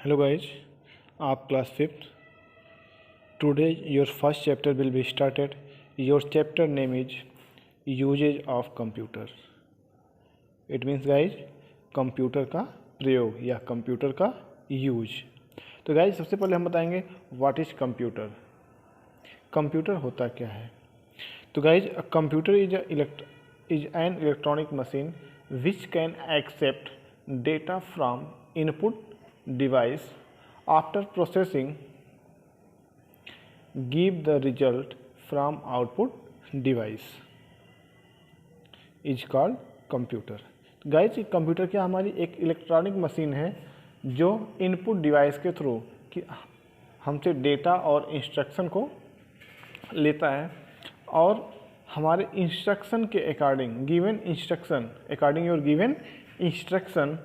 Hello guys, आप class fifth. Today your first chapter will be started. Your chapter name is Usage of Computer. It means guys computer का प्रयोग या computer का use. तो guys सबसे पहले हम बताएंगे व्हाट इज कंप्यूटर. कंप्यूटर होता क्या है. तो guys computer is an electronic machine which can accept data from input device after processing give the result from output device is called computer. Guys computer क्या हमारी एक इलेक्ट्रॉनिक मशीन है जो input device के थ्रू कि हमसे data और instruction को लेता है और हमारे इंस्ट्रक्शन के according given instruction according your given instruction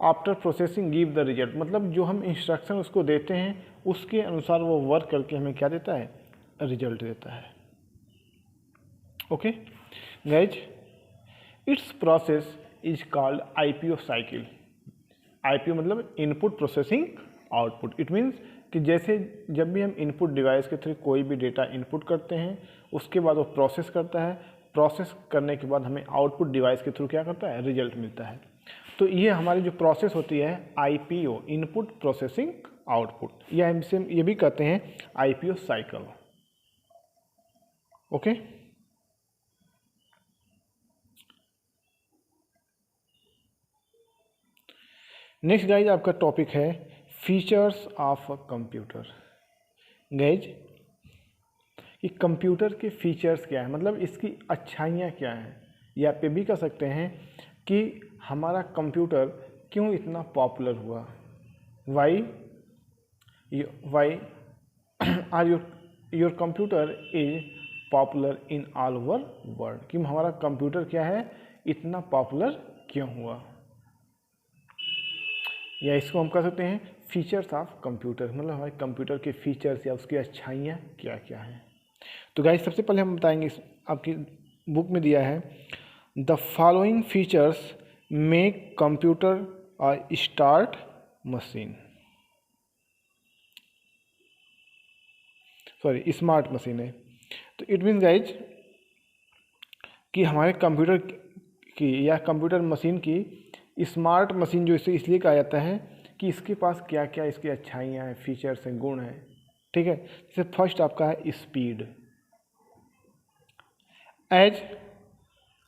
after processing give the result. मतलब जो हम इंस्ट्रक्शन उसको देते हैं उसके अनुसार वो वर्क करके हमें क्या देता है, रिजल्ट देता है. Okay guys, it's process is called IPO cycle. IPO मतलब input processing output. It means कि जैसे जब भी हम इनपुट डिवाइस के थ्रू कोई भी डेटा इनपुट करते हैं उसके बाद वो प्रोसेस करता है. प्रोसेस करने के बाद हमें आउटपुट डिवाइस के थ्रू क्या करता है, रिजल्ट मिलता है. तो ये हमारी जो प्रोसेस होती है आईपीओ, इनपुट प्रोसेसिंग आउटपुट, या इसे ये भी कहते हैं IPO cycle. Okay. Next guys आपका टॉपिक है features of a computer. Guys कि कंप्यूटर के फीचर्स क्या है, मतलब इसकी अच्छाइयाँ क्या हैं, या आप ये भी कह सकते हैं कि हमारा कंप्यूटर क्यों इतना पॉपुलर हुआ. Why are your computer is popular in all over world. कि हमारा कंप्यूटर क्या है, इतना पॉपुलर क्यों हुआ. या इसको हम कह सकते हैं फीचर्स ऑफ कंप्यूटर, मतलब हमारे कंप्यूटर के फीचर्स या उसकी अच्छाइयाँ क्या क्या हैं. तो गाइस सबसे पहले हम बताएंगे, आपकी बुक में दिया है the following features make computer a smart machine. Sorry, smart machine है. तो इट मीन्स गाइज कि हमारे कंप्यूटर की या कंप्यूटर मशीन की स्मार्ट मशीन जो इसे इसलिए कहा जाता है कि इसके पास क्या क्या इसकी अच्छाइयाँ हैं, फीचर्स हैं, गुण हैं. ठीक है. जैसे फर्स्ट आपका है speed. As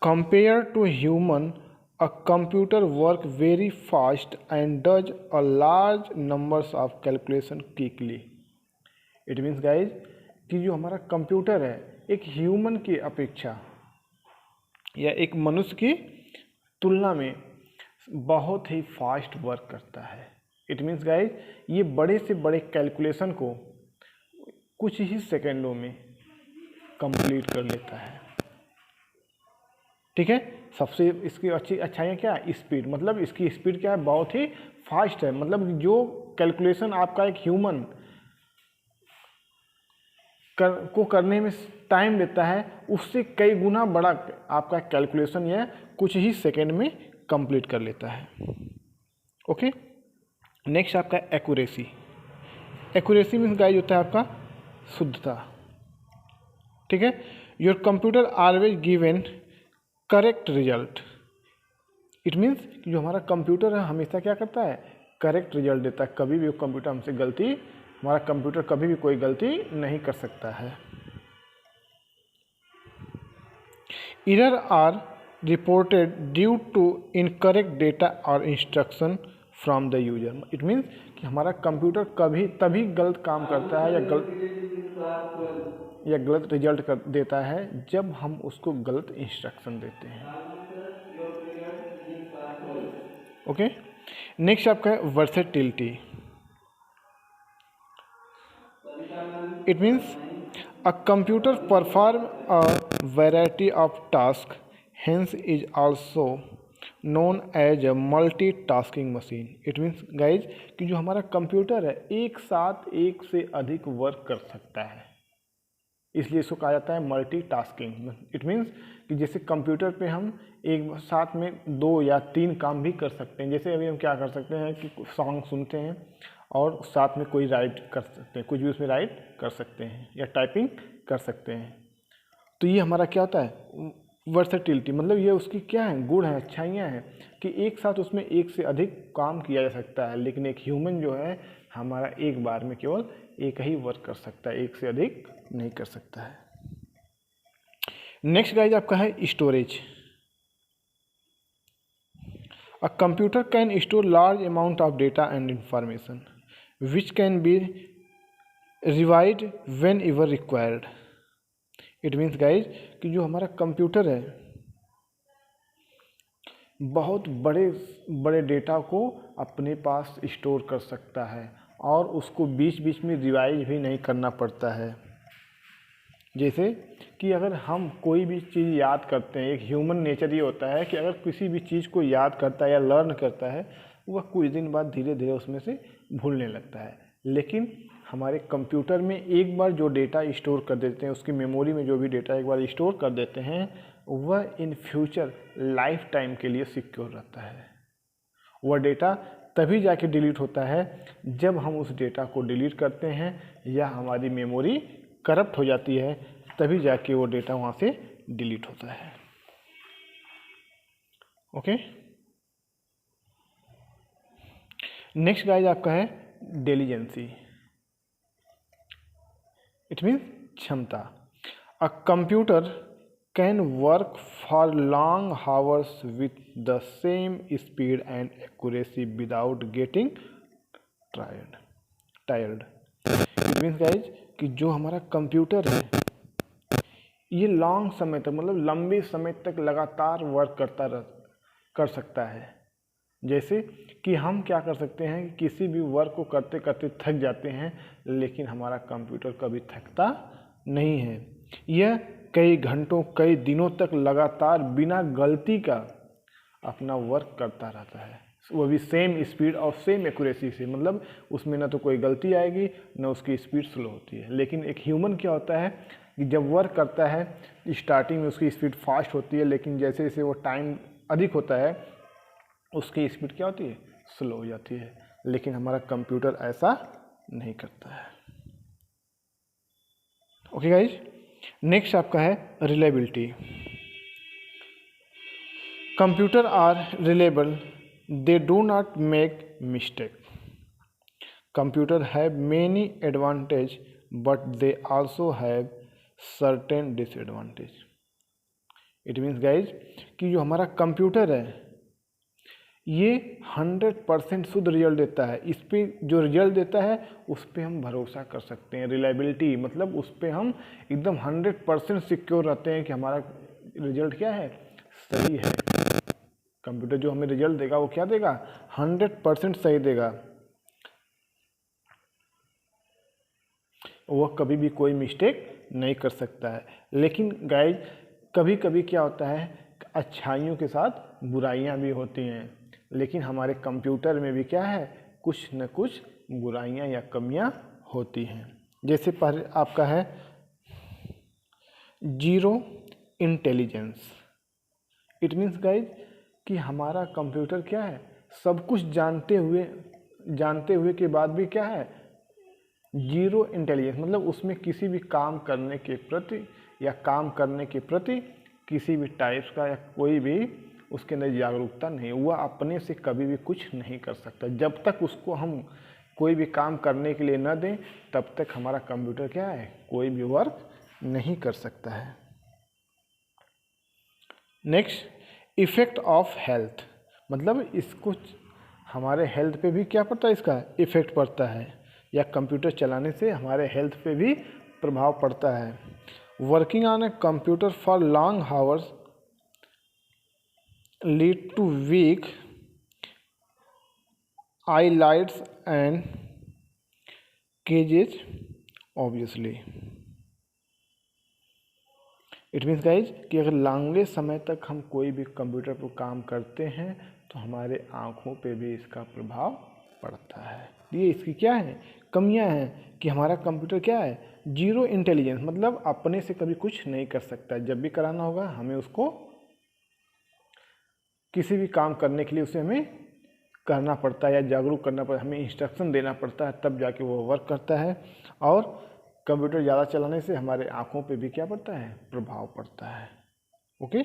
compare to human a computer work very fast and does a large numbers of calculation quickly. It means guys कि जो हमारा कंप्यूटर है एक ह्यूमन की अपेक्षा या एक मनुष्य की तुलना में बहुत ही फास्ट वर्क करता है. इट मीन्स गाइज ये बड़े से बड़े कैलकुलेशन को कुछ ही सेकेंडों में कंप्लीट कर लेता है. ठीक है. सबसे इसकी अच्छी अच्छाइयाँ क्या है, स्पीड. मतलब इसकी स्पीड क्या है, बहुत ही फास्ट है. मतलब जो कैलकुलेशन आपका एक ह्यूमन को करने में टाइम लेता है उससे कई गुना बड़ा आपका कैलकुलेशन यह कुछ ही सेकेंड में कंप्लीट कर लेता है. ओके. नेक्स्ट आपका एक्यूरेसी. एक्यूरेसी मीन्स गाइस होता है आपका शुद्धता. ठीक है. Your computer always given correct result. It means जो हमारा कंप्यूटर है हमेशा क्या करता है, करेक्ट रिजल्ट देता है. कभी भी कंप्यूटर हमसे गलती, हमारा कंप्यूटर कभी भी कोई गलती नहीं कर सकता है. Error are reported due to incorrect data और instruction from the user. It means कि हमारा कंप्यूटर कभी तभी गलत काम करता है या गलत रिजल्ट देता है जब हम उसको गलत इंस्ट्रक्शन देते हैं. ओके. नेक्स्ट आपका है versatility. It means a computer perform a variety of task, hence is also known as a multi tasking machine. It means guys कि जो हमारा कंप्यूटर है एक साथ एक से अधिक वर्क कर सकता है. इसलिए इसको कहा जाता है मल्टीटास्किंग। इट मीन्स कि जैसे कंप्यूटर पे हम एक साथ में 2 या 3 काम भी कर सकते हैं। जैसे अभी हम क्या कर सकते हैं कि सॉन्ग सुनते हैं और साथ में कोई राइट कर सकते हैं, कुछ भी उसमें राइट कर सकते हैं या टाइपिंग कर सकते हैं। तो ये हमारा क्या होता है, वर्सेटिलिटी, मतलब ये उसकी क्या है, गुण है, अच्छाइयाँ हैं कि एक साथ उसमें एक से अधिक काम किया जा सकता है। लेकिन एक ह्यूमन जो है हमारा एक बार में केवल एक ही वर्क कर सकता है, एक से अधिक नहीं कर सकता है। नेक्स्ट गाइज आपका है storage. A computer can store large amount of data and information which can be retrieved whenever required. It means guys कि जो हमारा कंप्यूटर है बहुत बड़े बड़े डेटा को अपने पास स्टोर कर सकता है और उसको बीच बीच में रिवाइज भी नहीं करना पड़ता है। जैसे कि अगर हम कोई भी चीज़ याद करते हैं, एक ह्यूमन नेचर ये होता है कि अगर किसी भी चीज़ को याद करता है या लर्न करता है, वह कुछ दिन बाद धीरे धीरे उसमें से भूलने लगता है। लेकिन हमारे कंप्यूटर में एक बार जो डेटा स्टोर कर देते हैं, उसकी मेमोरी में जो भी डेटा एक बार स्टोर कर देते हैं, वह इन फ्यूचर लाइफ टाइम के लिए सिक्योर रहता है। वह डेटा तभी जाके डिलीट होता है जब हम उस डेटा को डिलीट करते हैं या हमारी मेमोरी करप्ट हो जाती है, तभी जाके वो डेटा वहाँ से डिलीट होता है। ओके, नेक्स्ट गाइज आपका है डिलीजेंसी। इट मीन्स क्षमता। अ computer can work for long hours with the same speed and accuracy without getting tired. It means guys कि जो हमारा कंप्यूटर है ये लॉन्ग समय तक, मतलब लंबे समय तक लगातार वर्क कर सकता है। जैसे कि हम क्या कर सकते हैं कि किसी भी वर्क को करते करते थक जाते हैं, लेकिन हमारा कंप्यूटर कभी थकता नहीं है। यह कई घंटों कई दिनों तक लगातार बिना गलती का अपना वर्क करता रहता है, वो भी सेम स्पीड और सेम एक्यूरेसी से। मतलब उसमें ना तो कोई गलती आएगी ना उसकी स्पीड स्लो होती है। लेकिन एक ह्यूमन क्या होता है कि जब वर्क करता है स्टार्टिंग में उसकी स्पीड फास्ट होती है, लेकिन जैसे जैसे वो टाइम अधिक होता है उसकी स्पीड क्या होती है, स्लो हो जाती है। लेकिन हमारा कंप्यूटर ऐसा नहीं करता है। ओके गाइज, नेक्स्ट आपका है reliability. Computer are reliable, they do not make mistake. Computer have many advantage but they also have certain disadvantage. It means guys कि जो हमारा कंप्यूटर है ये 100% शुद्ध रिजल्ट देता है। इस पर जो रिजल्ट देता है उस पर हम भरोसा कर सकते हैं। रिलायबिलिटी मतलब उस पर हम एकदम 100% सिक्योर रहते हैं कि हमारा रिजल्ट क्या है, सही है। कंप्यूटर जो हमें रिजल्ट देगा वो क्या देगा, 100% सही देगा। वह कभी भी कोई मिस्टेक नहीं कर सकता है। लेकिन गाइज कभी कभी क्या होता है, अच्छाइयों के साथ बुराइयां भी होती हैं। लेकिन हमारे कंप्यूटर में भी क्या है, कुछ न कुछ बुराइयां या कमियां होती हैं। जैसे पहले आपका है zero intelligence. It means guys कि हमारा कंप्यूटर क्या है, सब कुछ जानते हुए के बाद भी क्या है, जीरो इंटेलिजेंस। मतलब उसमें किसी भी काम करने के प्रति किसी भी टाइप्स का या कोई भी उसके अंदर जागरूकता नहीं, वह अपने से कभी भी कुछ नहीं कर सकता। जब तक उसको हम कोई भी काम करने के लिए न दें तब तक हमारा कंप्यूटर क्या है, कोई भी वर्क नहीं कर सकता है। Next, effect of health. मतलब इसको हमारे हेल्थ पे भी क्या पड़ता है, इसका इफेक्ट पड़ता है, या कंप्यूटर चलाने से हमारे हेल्थ पे भी प्रभाव पड़ता है। Working on a computer for long hours lead to weak eyelids and cages obviously। It means guys कि अगर लंबे समय तक हम कोई भी कंप्यूटर पर काम करते हैं तो हमारे आँखों पे भी इसका प्रभाव पड़ता है। ये इसकी क्या है, कमियां हैं कि हमारा कंप्यूटर क्या है, जीरो इंटेलिजेंस, मतलब अपने से कभी कुछ नहीं कर सकता। जब भी कराना होगा हमें उसको, किसी भी काम करने के लिए उसे हमें करना पड़ता है या जागरूक करना पड़ता है, हमें इंस्ट्रक्शन देना पड़ता है, तब जाके वो वर्क करता है। और कंप्यूटर ज़्यादा चलाने से हमारे आँखों पे भी क्या पड़ता है, प्रभाव पड़ता है। ओके।